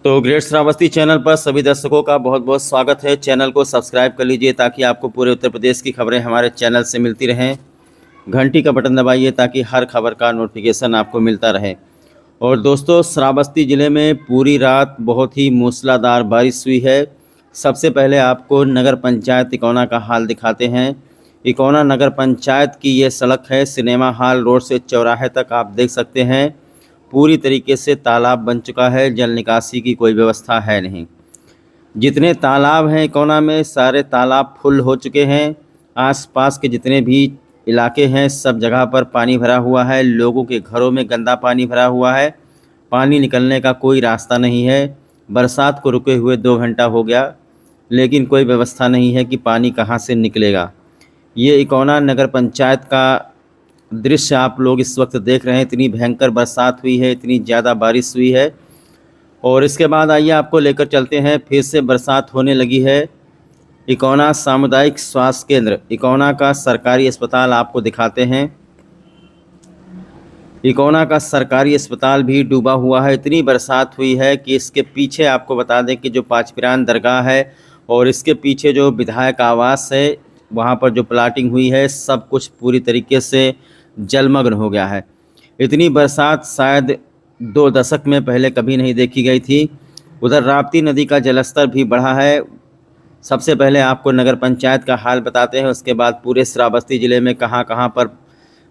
तो great Shravasti channel पर सभी दर्शकों का बहुत बहुत स्वागत है। चैनल को सब्सक्राइब कर लीजिए ताकि आपको पूरे उत्तर प्रदेश की खबरें हमारे चैनल से मिलती रहें। घंटी का बटन दबाइए ताकि हर खबर का नोटिफिकेशन आपको मिलता रहे। और दोस्तों, श्रावस्ती ज़िले में पूरी रात बहुत ही मूसलाधार बारिश हुई है। सबसे पहले आपको नगर पंचायत इकौना का हाल दिखाते हैं। इकौना नगर पंचायत की ये सड़क है, सिनेमा हॉल रोड से चौराहे तक आप देख सकते हैं पूरी तरीके से तालाब बन चुका है। जल निकासी की कोई व्यवस्था है नहीं। जितने तालाब हैं इकौना में, सारे तालाब फुल हो चुके हैं। आसपास के जितने भी इलाके हैं सब जगह पर पानी भरा हुआ है। लोगों के घरों में गंदा पानी भरा हुआ है। पानी निकलने का कोई रास्ता नहीं है। बरसात को रुके हुए 2 घंटा हो गया, लेकिन कोई व्यवस्था नहीं है कि पानी कहाँ से निकलेगा। ये इकौना नगर पंचायत का दृश्य आप लोग इस वक्त देख रहे हैं। इतनी भयंकर बरसात हुई है, इतनी ज़्यादा बारिश हुई है। और इसके बाद आइए आपको लेकर चलते हैं, फिर से बरसात होने लगी है। इकौना सामुदायिक स्वास्थ्य केंद्र, इकौना का सरकारी अस्पताल आपको दिखाते हैं। इकौना का सरकारी अस्पताल भी डूबा हुआ है। इतनी बरसात हुई है कि इसके पीछे आपको बता दें कि जो पाँचपिरान दरगाह है और इसके पीछे जो विधायक आवास है, वहाँ पर जो प्लाटिंग हुई है, सब कुछ पूरी तरीके से जलमग्न हो गया है। इतनी बरसात शायद 2 दशक में पहले कभी नहीं देखी गई थी। उधर राप्ती नदी का जलस्तर भी बढ़ा है। सबसे पहले आपको नगर पंचायत का हाल बताते हैं, उसके बाद पूरे श्रावस्ती ज़िले में कहाँ कहाँ पर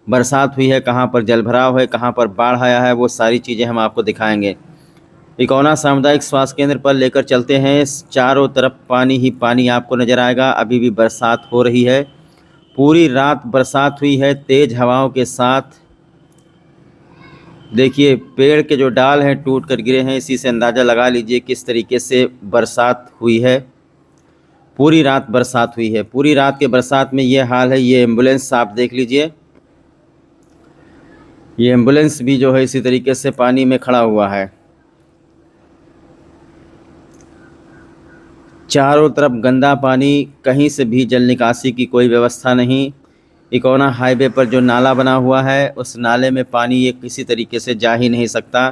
बरसात हुई है, कहाँ पर जलभराव है, कहाँ पर बाढ़ आया है, वो सारी चीज़ें हम आपको दिखाएंगे। इकौना सामुदायिक स्वास्थ्य केंद्र पर लेकर चलते हैं। चारों तरफ पानी ही पानी आपको नज़र आएगा। अभी भी बरसात हो रही है। पूरी रात बरसात हुई है तेज़ हवाओं के साथ। देखिए, पेड़ के जो डाल हैं टूट कर गिरे हैं। इसी से अंदाज़ा लगा लीजिए किस तरीके से बरसात हुई है। पूरी रात बरसात हुई है। पूरी रात के बरसात में ये हाल है। ये एम्बुलेंस आप देख लीजिए, ये एम्बुलेंस भी जो है इसी तरीके से पानी में खड़ा हुआ है। चारों तरफ गंदा पानी, कहीं से भी जल निकासी की कोई व्यवस्था नहीं। इकौना हाईवे पर जो नाला बना हुआ है, उस नाले में पानी ये किसी तरीके से जा ही नहीं सकता।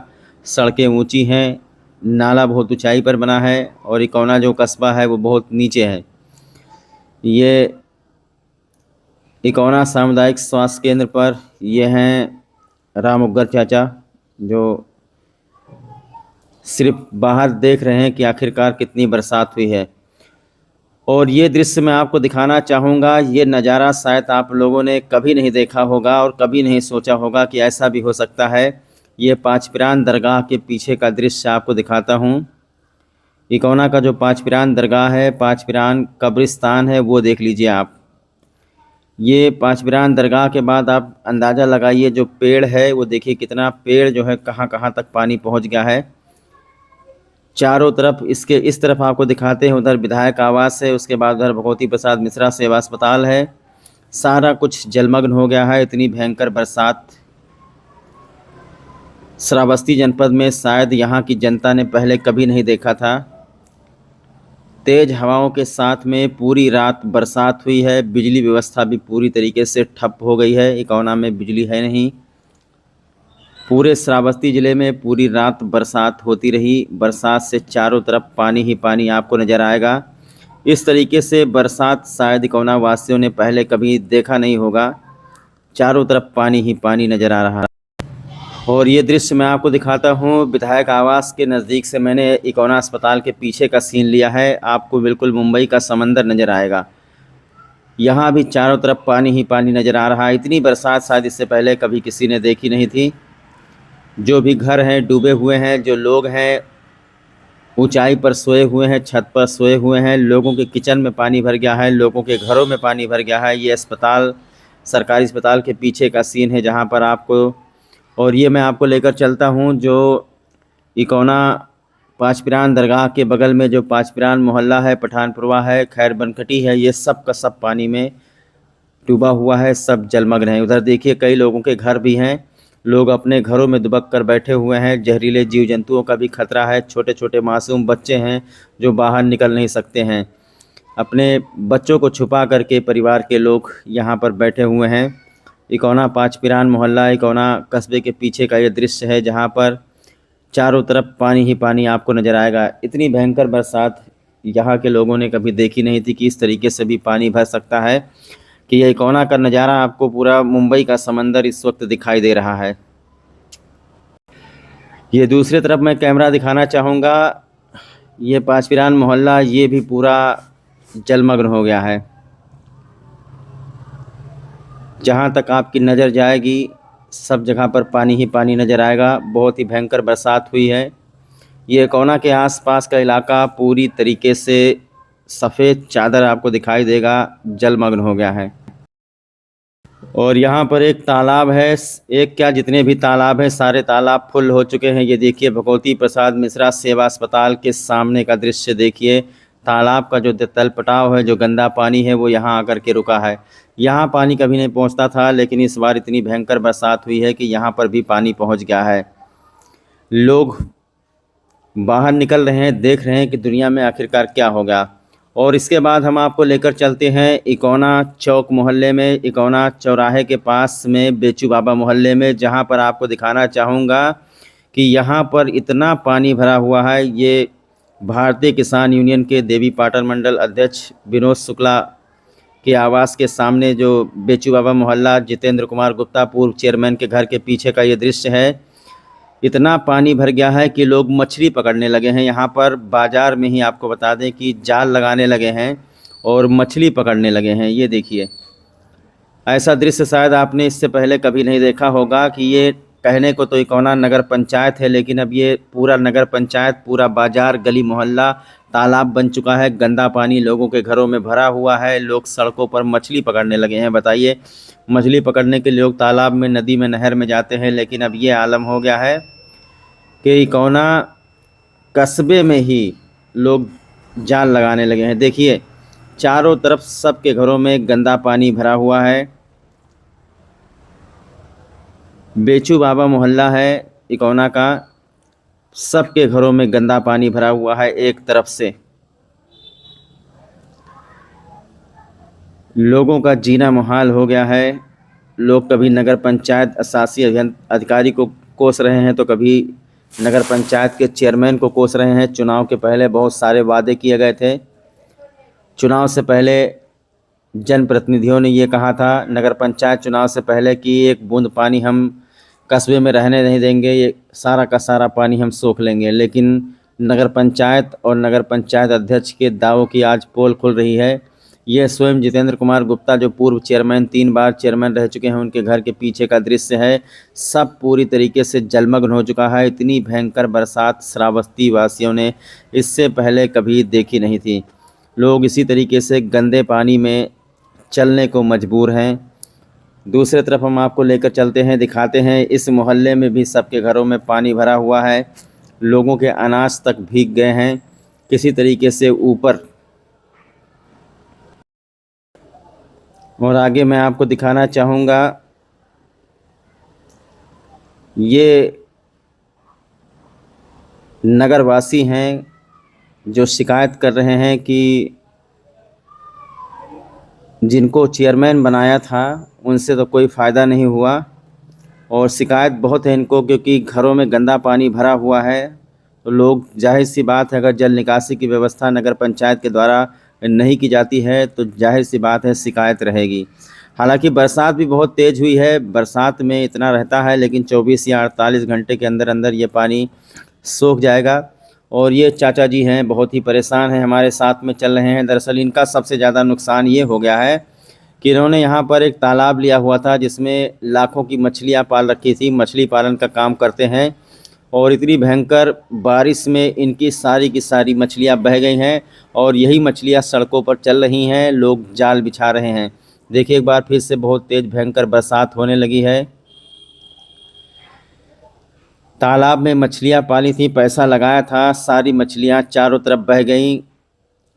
सड़कें ऊंची हैं, नाला बहुत ऊंचाई पर बना है और इकौना जो कस्बा है वो बहुत नीचे है। ये इकौना सामुदायिक स्वास्थ्य केंद्र पर ये हैं राम उग्गर चाचा, जो सिर्फ बाहर देख रहे हैं कि आखिरकार कितनी बरसात हुई है। और ये दृश्य मैं आपको दिखाना चाहूँगा। ये नज़ारा शायद आप लोगों ने कभी नहीं देखा होगा और कभी नहीं सोचा होगा कि ऐसा भी हो सकता है। ये पाँचपिरान दरगाह के पीछे का दृश्य आपको दिखाता हूँ। इकौना का जो पाँचपिरान दरगाह है, पाँचपिरान कब्रिस्तान है, वो देख लीजिए आप। ये पाँचपिरान दरगाह के बाद आप अंदाज़ा लगाइए जो पेड़ है वो देखिए, कितना पेड़ जो है कहाँ कहाँ तक पानी पहुँच गया है। चारों तरफ इसके इस तरफ आपको दिखाते हैं, उधर विधायक आवास है, उसके बाद उधर भगवती प्रसाद मिश्रा सेवा अस्पताल है। सारा कुछ जलमग्न हो गया है। इतनी भयंकर बरसात श्रावस्ती जनपद में शायद यहाँ की जनता ने पहले कभी नहीं देखा था। तेज़ हवाओं के साथ में पूरी रात बरसात हुई है। बिजली व्यवस्था भी पूरी तरीके से ठप हो गई है। इकौना में बिजली है नहीं। पूरे श्रावस्ती ज़िले में पूरी रात बरसात होती रही। बरसात से चारों तरफ पानी ही पानी आपको नज़र आएगा। इस तरीके से बरसात शायद इकौना वासियों ने पहले कभी देखा नहीं होगा। चारों तरफ पानी ही पानी नज़र आ रहा है। और ये दृश्य मैं आपको दिखाता हूँ विधायक आवास के नज़दीक से। मैंने इकौना अस्पताल के पीछे का सीन लिया है। आपको बिल्कुल मुंबई का समंदर नज़र आएगा। यहाँ भी चारों तरफ पानी ही पानी नज़र आ रहा है। इतनी बरसात शायद इससे पहले कभी किसी ने देखी नहीं थी। जो भी घर हैं डूबे हुए हैं, जो लोग हैं ऊंचाई पर सोए हुए हैं, छत पर सोए हुए हैं। लोगों के किचन में पानी भर गया है, लोगों के घरों में पानी भर गया है। ये अस्पताल, सरकारी अस्पताल के पीछे का सीन है जहां पर आपको, और ये मैं आपको लेकर चलता हूं जो इकौना पाँचपिरान दरगाह के बगल में जो पाँचपिरान मोहल्ला है, पठानपुरवा है, खैर बनकटी है, ये सब का सब पानी में डूबा हुआ है, सब जलमग्न है। उधर देखिए कई लोगों के घर भी हैं। लोग अपने घरों में दुबक कर बैठे हुए हैं। जहरीले जीव जंतुओं का भी खतरा है। छोटे छोटे मासूम बच्चे हैं जो बाहर निकल नहीं सकते हैं। अपने बच्चों को छुपा करके परिवार के लोग यहाँ पर बैठे हुए हैं। इकौना पाँचपिरान मोहल्ला, इकौना कस्बे के पीछे का ये दृश्य है जहाँ पर चारों तरफ पानी ही पानी आपको नज़र आएगा। इतनी भयंकर बरसात यहाँ के लोगों ने कभी देखी नहीं थी कि इस तरीके से भी पानी भर सकता है, कि ये कोना का नज़ारा आपको पूरा मुंबई का समंदर इस वक्त दिखाई दे रहा है। ये दूसरी तरफ मैं कैमरा दिखाना चाहूँगा, ये पाचपीरान मोहल्ला ये भी पूरा जलमग्न हो गया है। जहाँ तक आपकी नज़र जाएगी सब जगह पर पानी ही पानी नज़र आएगा। बहुत ही भयंकर बरसात हुई है। ये कोना के आसपास का इलाका पूरी तरीके से सफ़ेद चादर आपको दिखाई देगा, जलमग्न हो गया है। और यहाँ पर एक तालाब है, एक क्या जितने भी तालाब हैं सारे तालाब फुल हो चुके हैं। ये देखिए भगवती प्रसाद मिश्रा सेवा अस्पताल के सामने का दृश्य देखिए। तालाब का जो तल पटाव है, जो गंदा पानी है वो यहाँ आकर के रुका है। यहाँ पानी कभी नहीं पहुँचता था, लेकिन इस बार इतनी भयंकर बरसात हुई है कि यहाँ पर भी पानी पहुँच गया है। लोग बाहर निकल रहे हैं, देख रहे हैं कि दुनिया में आखिरकार क्या होगा। और इसके बाद हम आपको लेकर चलते हैं इकोना चौक मोहल्ले में, इकोना चौराहे के पास में बेचू बाबा मोहल्ले में, जहां पर आपको दिखाना चाहूँगा कि यहां पर इतना पानी भरा हुआ है। ये भारतीय किसान यूनियन के देवी पाटन मंडल अध्यक्ष विनोद शुक्ला के आवास के सामने जो बेचू बाबा मोहल्ला, जितेंद्र कुमार गुप्ता पूर्व चेयरमैन के घर के पीछे का ये दृश्य है। इतना पानी भर गया है कि लोग मछली पकड़ने लगे हैं। यहाँ पर बाज़ार में ही आपको बता दें कि जाल लगाने लगे हैं और मछली पकड़ने लगे हैं। ये देखिए, ऐसा दृश्य शायद आपने इससे पहले कभी नहीं देखा होगा कि ये कहने को तो इकोना नगर पंचायत है, लेकिन अब ये पूरा नगर पंचायत, पूरा बाज़ार, गली मोहल्ला तालाब बन चुका है। गंदा पानी लोगों के घरों में भरा हुआ है। लोग सड़कों पर मछली पकड़ने लगे हैं। बताइए, मछली पकड़ने के लिए लोग तालाब में, नदी में, नहर में जाते हैं, लेकिन अब ये आलम हो गया है कि इकोना कस्बे में ही लोग जाल लगाने लगे हैं। देखिए, चारों तरफ सबके घरों में गंदा पानी भरा हुआ है। बेचू बाबा मोहल्ला है इकोना का, सबके घरों में गंदा पानी भरा हुआ है। एक तरफ से लोगों का जीना मुहाल हो गया है। लोग कभी नगर पंचायत शासी अधिकारी को कोस रहे हैं, तो कभी नगर पंचायत के चेयरमैन को कोस रहे हैं। चुनाव के पहले बहुत सारे वादे किए गए थे। चुनाव से पहले जनप्रतिनिधियों ने ये कहा था नगर पंचायत चुनाव से पहले कि एक बूंद पानी हम कस्बे में रहने नहीं देंगे, ये सारा का सारा पानी हम सोख लेंगे। लेकिन नगर पंचायत और नगर पंचायत अध्यक्ष के दावों की आज पोल खुल रही है। ये स्वयं जितेंद्र कुमार गुप्ता, जो पूर्व चेयरमैन, 3 बार चेयरमैन रह चुके हैं, उनके घर के पीछे का दृश्य है। सब पूरी तरीके से जलमग्न हो चुका है। इतनी भयंकर बरसात श्रावस्ती वासियों ने इससे पहले कभी देखी नहीं थी। लोग इसी तरीके से गंदे पानी में चलने को मजबूर हैं। दूसरी तरफ हम आपको लेकर चलते हैं, दिखाते हैं इस मोहल्ले में भी सबके घरों में पानी भरा हुआ है। लोगों के अनाज तक भीग गए हैं किसी तरीके से ऊपर। और आगे मैं आपको दिखाना चाहूँगा, ये नगरवासी हैं जो शिकायत कर रहे हैं कि जिनको चेयरमैन बनाया था उनसे तो कोई फ़ायदा नहीं हुआ, और शिकायत बहुत है इनको, क्योंकि घरों में गंदा पानी भरा हुआ है। तो लोग, जाहिर सी बात है, अगर जल निकासी की व्यवस्था नगर पंचायत के द्वारा नहीं की जाती है तो जाहिर सी बात है शिकायत रहेगी। हालांकि बरसात भी बहुत तेज़ हुई है। बरसात में इतना रहता है, लेकिन 24 या 48 घंटे के अंदर अंदर ये पानी सूख जाएगा। और ये चाचा जी हैं, बहुत ही परेशान हैं, हमारे साथ में चल रहे हैं। दरअसल इनका सबसे ज़्यादा नुकसान ये हो गया है कि इन्होंने यहाँ पर एक तालाब लिया हुआ था जिसमें लाखों की मछलियाँ पाल रखी थी। मछली पालन का काम करते हैं, और इतनी भयंकर बारिश में इनकी सारी की सारी मछलियाँ बह गई हैं, और यही मछलियाँ सड़कों पर चल रही हैं। लोग जाल बिछा रहे हैं। देखिए, एक बार फिर से बहुत तेज़ भयंकर बरसात होने लगी है। तालाब में मछलियाँ पाली थी, पैसा लगाया था, सारी मछलियाँ चारों तरफ बह गईं।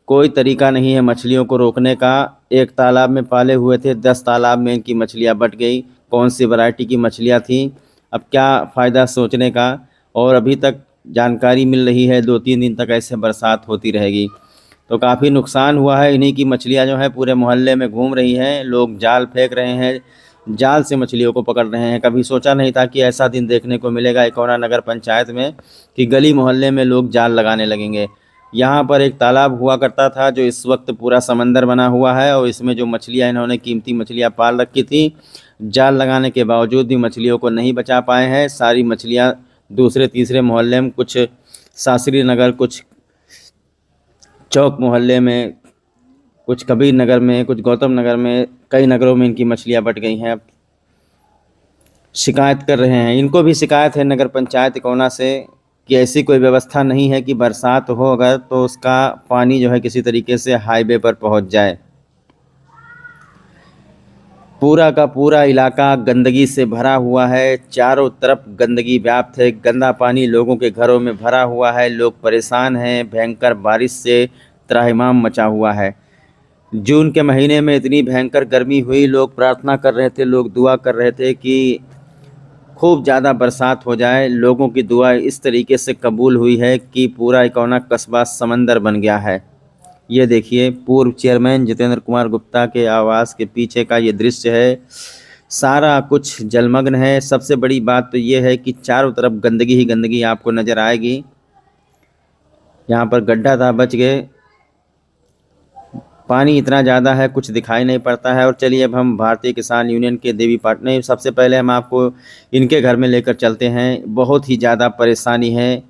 कोई तरीका नहीं है मछलियों को रोकने का। एक तालाब में पाले हुए थे, 10 तालाब में इनकी मछलियाँ बट गई। कौन सी वैरायटी की मछलियाँ थीं, अब क्या फ़ायदा सोचने का। और अभी तक जानकारी मिल रही है 2-3 दिन तक ऐसे बरसात होती रहेगी। तो काफ़ी नुकसान हुआ है। इन्हीं की मछलियाँ जो है पूरे मोहल्ले में घूम रही हैं। लोग जाल फेंक रहे हैं, जाल से मछलियों को पकड़ रहे हैं। कभी सोचा नहीं था कि ऐसा दिन देखने को मिलेगा इकौना नगर पंचायत में कि गली मोहल्ले में लोग जाल लगाने लगेंगे। यहाँ पर एक तालाब हुआ करता था जो इस वक्त पूरा समंदर बना हुआ है, और इसमें जो मछलियाँ इन्होंने कीमती मछलियाँ पाल रखी थी, जाल लगाने के बावजूद भी मछलियों को नहीं बचा पाए हैं। सारी मछलियाँ दूसरे तीसरे मोहल्ले में, कुछ शास्त्री नगर, कुछ चौक मोहल्ले में, कुछ कबीर नगर में, कुछ गौतम नगर में, कई नगरों में इनकी मछलियाँ बट गई हैं। अब शिकायत कर रहे हैं, इनको भी शिकायत है नगर पंचायत इकौना से कि ऐसी कोई व्यवस्था नहीं है कि बरसात हो अगर तो उसका पानी जो है किसी तरीके से हाईवे पर पहुंच जाए। पूरा का पूरा इलाका गंदगी से भरा हुआ है, चारों तरफ गंदगी व्याप्त है, गंदा पानी लोगों के घरों में भरा हुआ है, लोग परेशान हैं, भयंकर बारिश से त्राहिमाम मचा हुआ है। जून के महीने में इतनी भयंकर गर्मी हुई, लोग प्रार्थना कर रहे थे, लोग दुआ कर रहे थे कि खूब ज़्यादा बरसात हो जाए। लोगों की दुआ इस तरीके से कबूल हुई है कि पूरा इकौना कस्बा समंदर बन गया है। ये देखिए, पूर्व चेयरमैन जितेंद्र कुमार गुप्ता के आवास के पीछे का ये दृश्य है। सारा कुछ जलमग्न है। सबसे बड़ी बात तो ये है कि चारों तरफ गंदगी ही गंदगी आपको नज़र आएगी। यहाँ पर गड्ढा था, बच गए। पानी इतना ज़्यादा है कुछ दिखाई नहीं पड़ता है। और चलिए अब हम भारतीय किसान यूनियन के देवी पाटन, सबसे पहले हम आपको इनके घर में लेकर चलते हैं। बहुत ही ज़्यादा परेशानी है।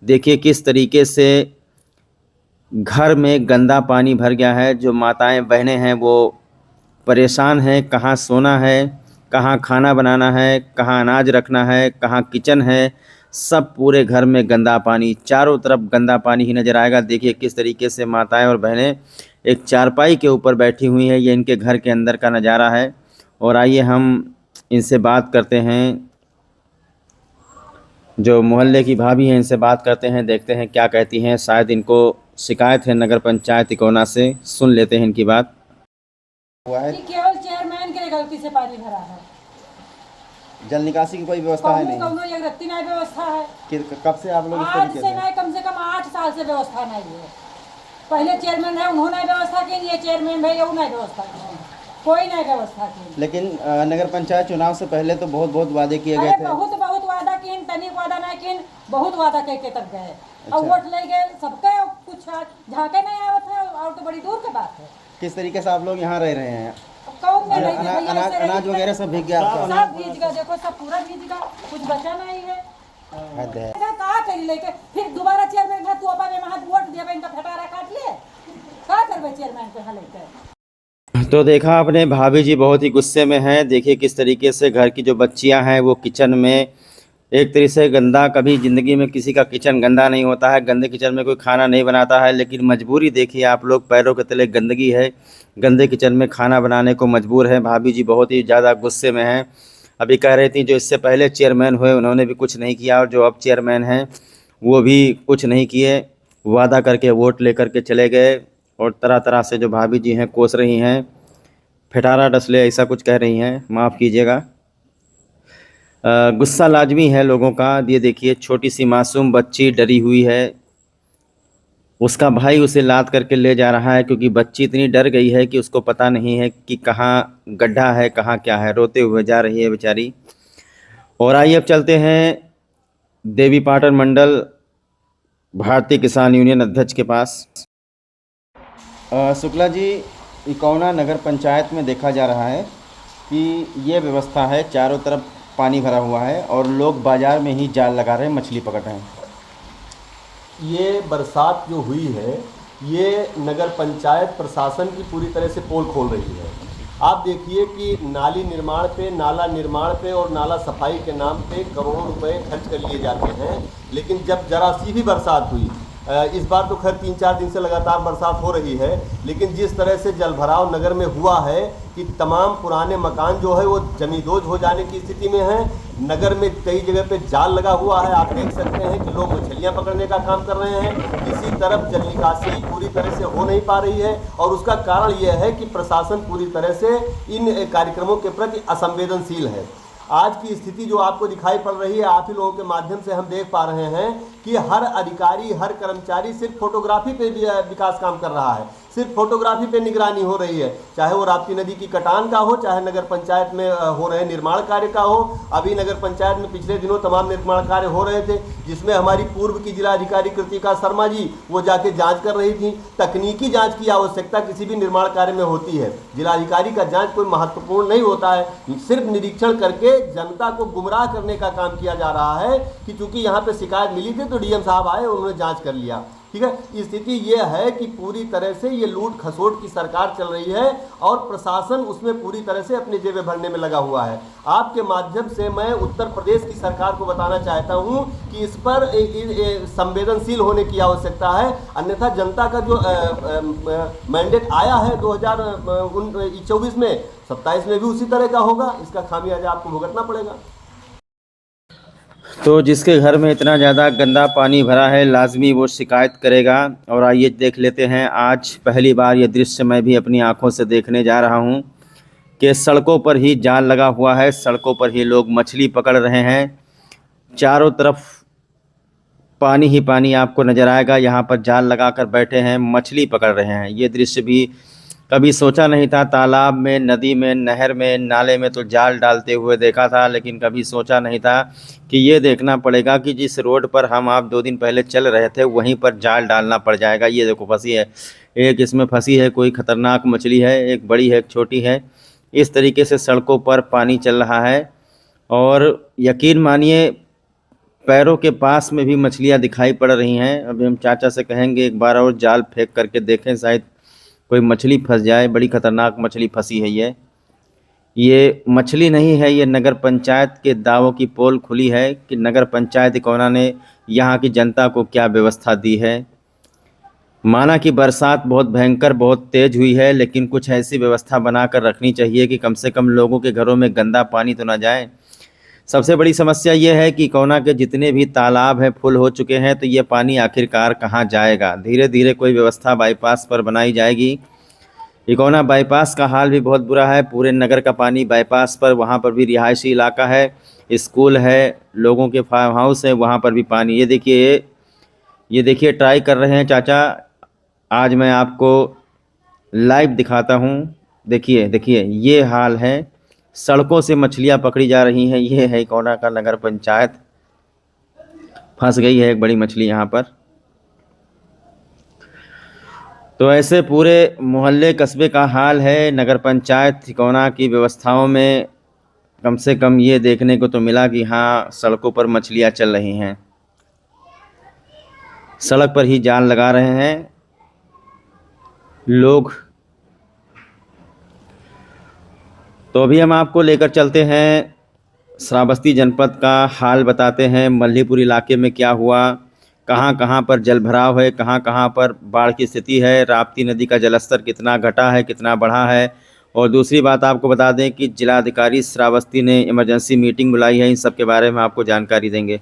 देखिए किस तरीके से घर में गंदा पानी भर गया है। जो माताएं बहनें हैं वो परेशान हैं, कहाँ सोना है, कहाँ खाना बनाना है, कहाँ अनाज रखना है, कहाँ किचन है। सब पूरे घर में गंदा पानी, चारों तरफ गंदा पानी ही नज़र आएगा। देखिए किस तरीके से माताएं और बहनें एक चारपाई के ऊपर बैठी हुई हैं। ये इनके घर के अंदर का नज़ारा है। और आइए हम इनसे बात करते हैं, जो मोहल्ले की भाभी हैं, इनसे बात करते हैं, देखते हैं क्या कहती हैं। शायद इनको शिकायत है नगर पंचायत इकौना से, सुन लेते हैं इनकी बात। हुआ है कि केवल चेयरमैन के गलती से पानी भरा है। जल निकासी की कोई व्यवस्था है नहीं कौनो एक रत्ती नहीं व्यवस्था है। कब से आप लोग इस आज तरीके से से नहीं, कम से कम 8 साल से व्यवस्था नहीं है। पहले चेयरमैन है, उन्होंने व्यवस्था की, ये चेयरमैन है, ये नहीं व्यवस्था की, कोई नहीं व्यवस्था की। लेकिन नगर पंचायत चुनाव से पहले तो बहुत वादे किए गए थे। बहुत वादा किन, तनिक वादा नहीं किन, बहुत वादा कह के तक गए। अच्छा। और वोट ले गए सबके, कुछ झाके नहीं आवत है, और तो बड़ी दूर की बात है। किस तरीके से आप लोग यहाँ रह रहे हैं? कौन में नहीं है भैया, ऐसे अनाज रही वगैरह सब भीग गया आपका? सब भीज गया, देखो सब पूरा भीज गया, कुछ बचा नहीं है। हद है। का करी लेके फिर दोबारा चेयरमैन का तू अपन में हाथ वोट दिया, इनका फटारा काट ले, का करबे चेयरमैन पे हां लेके। तो देखा आपने, भाभी जी बहुत ही गुस्से में हैं। देखिए किस तरीके से घर की जो बच्चियां हैं वो किचन में एक तरीके से गंदा, कभी ज़िंदगी में किसी का किचन गंदा नहीं होता है, गंदे किचन में कोई खाना नहीं बनाता है, लेकिन मजबूरी देखिए आप लोग, पैरों के तले गंदगी है, गंदे किचन में खाना बनाने को मजबूर है। भाभी जी बहुत ही ज़्यादा गुस्से में हैं। अभी कह रही थी जो इससे पहले चेयरमैन हुए उन्होंने भी कुछ नहीं किया, और जो अब चेयरमैन हैं वो भी कुछ नहीं किए, वादा करके वोट लेकर के चले गए। और तरह तरह से जो भाभी जी हैं कोस रही हैं, फिटारा डसले ऐसा कुछ कह रही हैं, माफ़ कीजिएगा। गुस्सा लाजमी है लोगों का। ये देखिए छोटी सी मासूम बच्ची डरी हुई है, उसका भाई उसे लाद करके ले जा रहा है, क्योंकि बच्ची इतनी डर गई है कि उसको पता नहीं है कि कहाँ गड्ढा है कहाँ क्या है, रोते हुए जा रही है बेचारी। और आइए अब चलते हैं देवी पाटन मंडल भारतीय किसान यूनियन अध्यक्ष के पास। शुक्ला जी, इकौना नगर पंचायत में देखा जा रहा है कि ये व्यवस्था है, चारों तरफ पानी भरा हुआ है और लोग बाज़ार में ही जाल लगा रहे हैं, मछली पकड़ रहे हैं। ये बरसात जो हुई है ये नगर पंचायत प्रशासन की पूरी तरह से पोल खोल रही है। आप देखिए कि नाली निर्माण पे, नाला निर्माण पे और नाला सफाई के नाम पे करोड़ों रुपए खर्च कर लिए जाते हैं, लेकिन जब जरा सी भी बरसात हुई, इस बार तो खैर 3-4 दिन से लगातार बरसात हो रही है, लेकिन जिस तरह से जलभराव नगर में हुआ है कि तमाम पुराने मकान जो है वो जमींदोज हो जाने की स्थिति में है। नगर में कई जगह पे जाल लगा हुआ है, आप देख सकते हैं कि लोग मछलियां पकड़ने का काम कर रहे हैं। किसी तरफ जल निकासी पूरी तरह से हो नहीं पा रही है, और उसका कारण यह है कि प्रशासन पूरी तरह से इन कार्यक्रमों के प्रति असंवेदनशील है। आज की स्थिति जो आपको दिखाई पड़ रही है, आप ही लोगों के माध्यम से हम देख पा रहे हैं कि हर अधिकारी, हर कर्मचारी सिर्फ फोटोग्राफी पे विकास काम कर रहा है, सिर्फ फोटोग्राफी पे निगरानी हो रही है, चाहे वो राप्ती नदी की कटान का हो, चाहे नगर पंचायत में हो रहे निर्माण कार्य का हो। अभी नगर पंचायत में पिछले दिनों तमाम निर्माण कार्य हो रहे थे, जिसमें हमारी पूर्व की जिला अधिकारी कृतिका शर्मा जी वो जाके जांच कर रही थी। तकनीकी जांच की आवश्यकता किसी भी निर्माण कार्य में होती है, जिलाधिकारी का जांच कोई महत्वपूर्ण नहीं होता है, सिर्फ निरीक्षण करके जनता को गुमराह करने का काम किया जा रहा है कि चूंकि यहाँ पे शिकायत मिली थी तो डीएम साहब आए, उन्होंने जांच कर लिया। ठीक है, स्थिति ये है कि पूरी तरह से ये लूट खसोट की सरकार चल रही है और प्रशासन उसमें पूरी तरह से अपनी जेबें भरने में लगा हुआ है। आपके माध्यम से मैं उत्तर प्रदेश की सरकार को बताना चाहता हूं कि इस पर संवेदनशील होने की आवश्यकता है, अन्यथा जनता का जो मैंडेट आया है 2024 में, 27 में भी उसी तरह का होगा। इसका खामियाजा आपको भुगतना पड़ेगा। तो जिसके घर में इतना ज़्यादा गंदा पानी भरा है लाजमी वो शिकायत करेगा। और आइए देख लेते हैं, आज पहली बार ये दृश्य मैं भी अपनी आंखों से देखने जा रहा हूँ कि सड़कों पर ही जाल लगा हुआ है, सड़कों पर ही लोग मछली पकड़ रहे हैं। चारों तरफ पानी ही पानी आपको नज़र आएगा, यहाँ पर जाल लगाकर बैठे हैं, मछली पकड़ रहे हैं। ये दृश्य भी कभी सोचा नहीं था, तालाब में, नदी में, नहर में, नाले में तो जाल डालते हुए देखा था, लेकिन कभी सोचा नहीं था कि ये देखना पड़ेगा कि जिस रोड पर हम आप 2 दिन पहले चल रहे थे वहीं पर जाल डालना पड़ जाएगा। ये देखो फंसी है, एक इसमें फंसी है, कोई ख़तरनाक मछली है, एक बड़ी है, एक छोटी है। इस तरीके से सड़कों पर पानी चल रहा है और यकीन मानिए पैरों के पास में भी मछलियाँ दिखाई पड़ रही हैं। अभी हम चाचा से कहेंगे एक बार और जाल फेंक करके देखें, शायद कोई मछली फंस जाए। बड़ी ख़तरनाक मछली फंसी है ये मछली नहीं है, ये नगर पंचायत के दावों की पोल खुली है कि नगर पंचायत तिकोना ने यहाँ की जनता को क्या व्यवस्था दी है। माना कि बरसात बहुत भयंकर, बहुत तेज़ हुई है, लेकिन कुछ ऐसी व्यवस्था बनाकर रखनी चाहिए कि कम से कम लोगों के घरों में गंदा पानी तो ना जाए। सबसे बड़ी समस्या ये है कि कोना के जितने भी तालाब हैं फुल हो चुके हैं, तो ये पानी आखिरकार कहाँ जाएगा। धीरे धीरे कोई व्यवस्था बाईपास पर बनाई जाएगी। इकोना बाईपास का हाल भी बहुत बुरा है, पूरे नगर का पानी बाईपास पर, वहाँ पर भी रिहायशी इलाका है, स्कूल है, लोगों के फार्म हाउस है, वहाँ पर भी पानी। ये देखिए ट्राई कर रहे हैं चाचा, आज मैं आपको लाइव दिखाता हूँ। देखिए ये हाल है, सड़कों से मछलियाँ पकड़ी जा रही हैं। ये है इकोना का नगर पंचायत, फंस गई है एक बड़ी मछली यहाँ पर। तो ऐसे पूरे मोहल्ले कस्बे का हाल है। नगर पंचायत तिकोना की व्यवस्थाओं में कम से कम ये देखने को तो मिला कि हाँ, सड़कों पर मछलियाँ चल रही हैं, सड़क पर ही जाल लगा रहे हैं लोग। तो अभी हम आपको लेकर चलते हैं, श्रावस्ती जनपद का हाल बताते हैं। मल्लीपुर इलाके में क्या हुआ, कहाँ कहाँ पर जल भराव है, कहाँ कहाँ पर बाढ़ की स्थिति है, राप्ती नदी का जलस्तर कितना घटा है, कितना बढ़ा है। और दूसरी बात आपको बता दें कि जिलाधिकारी श्रावस्ती ने इमरजेंसी मीटिंग बुलाई है, इन सब के बारे में आपको जानकारी देंगे।